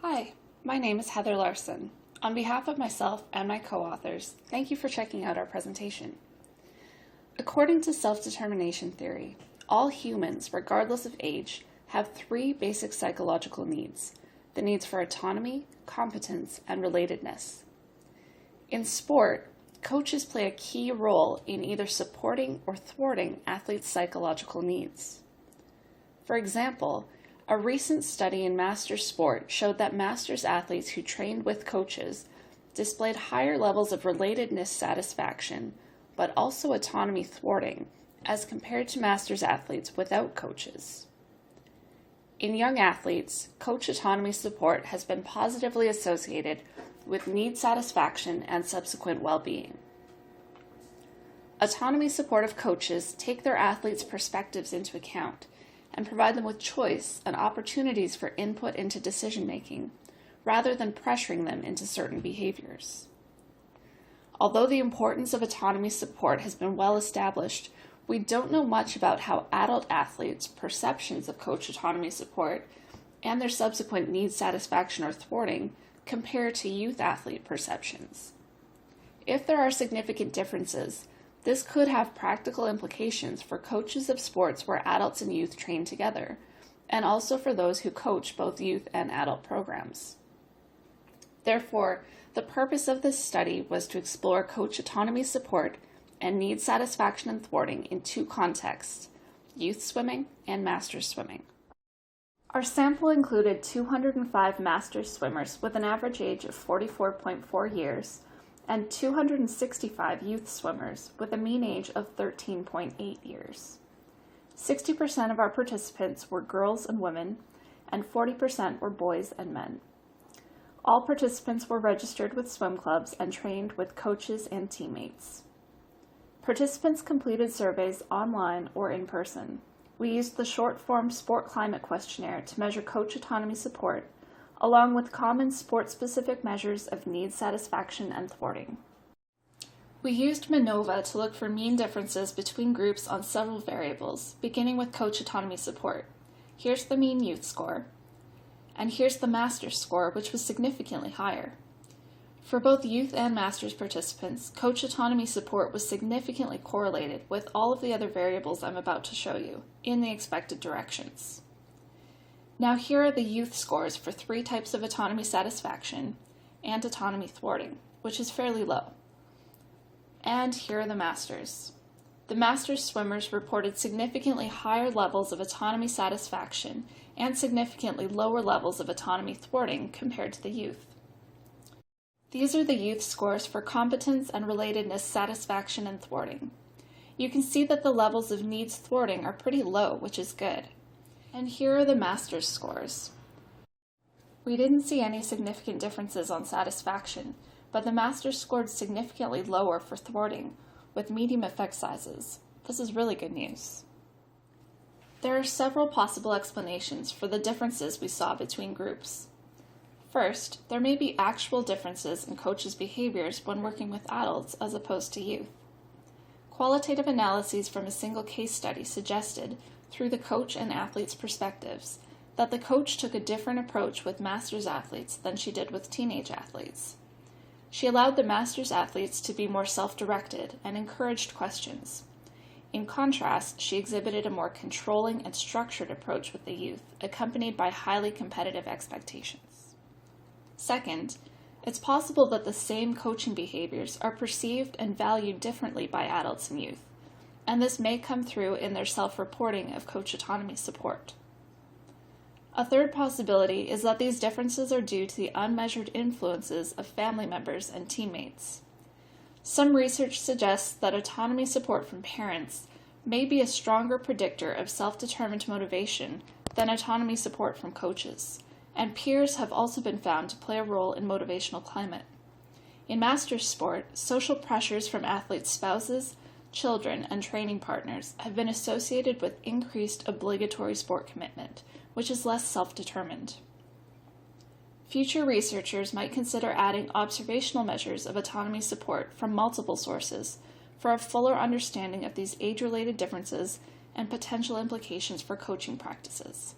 Hi, my name is Heather Larson. On behalf of myself and my co-authors, thank you for checking out our presentation. According to self-determination theory, all humans, regardless of age, have three basic psychological needs: the needs for autonomy, competence, and relatedness. In sport, coaches play a key role in either supporting or thwarting athletes' psychological needs. For example, a recent study in Masters sport showed that Masters athletes who trained with coaches displayed higher levels of relatedness satisfaction, but also autonomy thwarting, as compared to Masters athletes without coaches. In young athletes, coach autonomy support has been positively associated with need satisfaction and subsequent well-being. Autonomy supportive coaches take their athletes' perspectives into account and provide them with choice and opportunities for input into decision-making, rather than pressuring them into certain behaviors. Although the importance of autonomy support has been well established, we don't know much about how adult athletes' perceptions of coach autonomy support and their subsequent need satisfaction or thwarting compare to youth athlete perceptions. If there are significant differences, this could have practical implications for coaches of sports where adults and youth train together, and also for those who coach both youth and adult programs. Therefore, the purpose of this study was to explore coach autonomy support and need satisfaction and thwarting in two contexts: youth swimming and masters swimming. Our sample included 205 masters swimmers with an average age of 44.4 years, and 265 youth swimmers with a mean age of 13.8 years. 60% of our participants were girls and women, and 40% were boys and men. All participants were registered with swim clubs and trained with coaches and teammates. Participants completed surveys online or in person. We used the short-form Sport Climate Questionnaire to measure coach autonomy support, along with common sport-specific measures of need satisfaction and thwarting. We used MANOVA to look for mean differences between groups on several variables, beginning with coach autonomy support. Here's the mean youth score, and here's the Masters score, which was significantly higher. For both youth and Masters participants, coach autonomy support was significantly correlated with all of the other variables I'm about to show you, in the expected directions. Now here are the youth scores for three types of autonomy satisfaction and autonomy thwarting, which is fairly low. And here are the Masters. The Masters swimmers reported significantly higher levels of autonomy satisfaction and significantly lower levels of autonomy thwarting compared to the youth. These are the youth scores for competence and relatedness satisfaction and thwarting. You can see that the levels of needs thwarting are pretty low, which is good. And here are the Masters scores. We didn't see any significant differences on satisfaction, but the Masters scored significantly lower for thwarting, with medium effect sizes. This is really good news. There are several possible explanations for the differences we saw between groups. First, there may be actual differences in coaches' behaviors when working with adults as opposed to youth. Qualitative analyses from a single case study suggested, through the coach and athletes' perspectives, that the coach took a different approach with Masters athletes than she did with teenage athletes. She allowed the Masters athletes to be more self-directed and encouraged questions. In contrast, she exhibited a more controlling and structured approach with the youth, accompanied by highly competitive expectations. Second, it's possible that the same coaching behaviors are perceived and valued differently by adults and youth, and this may come through in their self-reporting of coach autonomy support. A third possibility is that these differences are due to the unmeasured influences of family members and teammates. Some research suggests that autonomy support from parents may be a stronger predictor of self-determined motivation than autonomy support from coaches, and peers have also been found to play a role in motivational climate. In Masters sport, social pressures from athletes' spouses, children, and training partners have been associated with increased obligatory sport commitment, which is less self-determined. Future researchers might consider adding observational measures of autonomy support from multiple sources for a fuller understanding of these age-related differences and potential implications for coaching practices.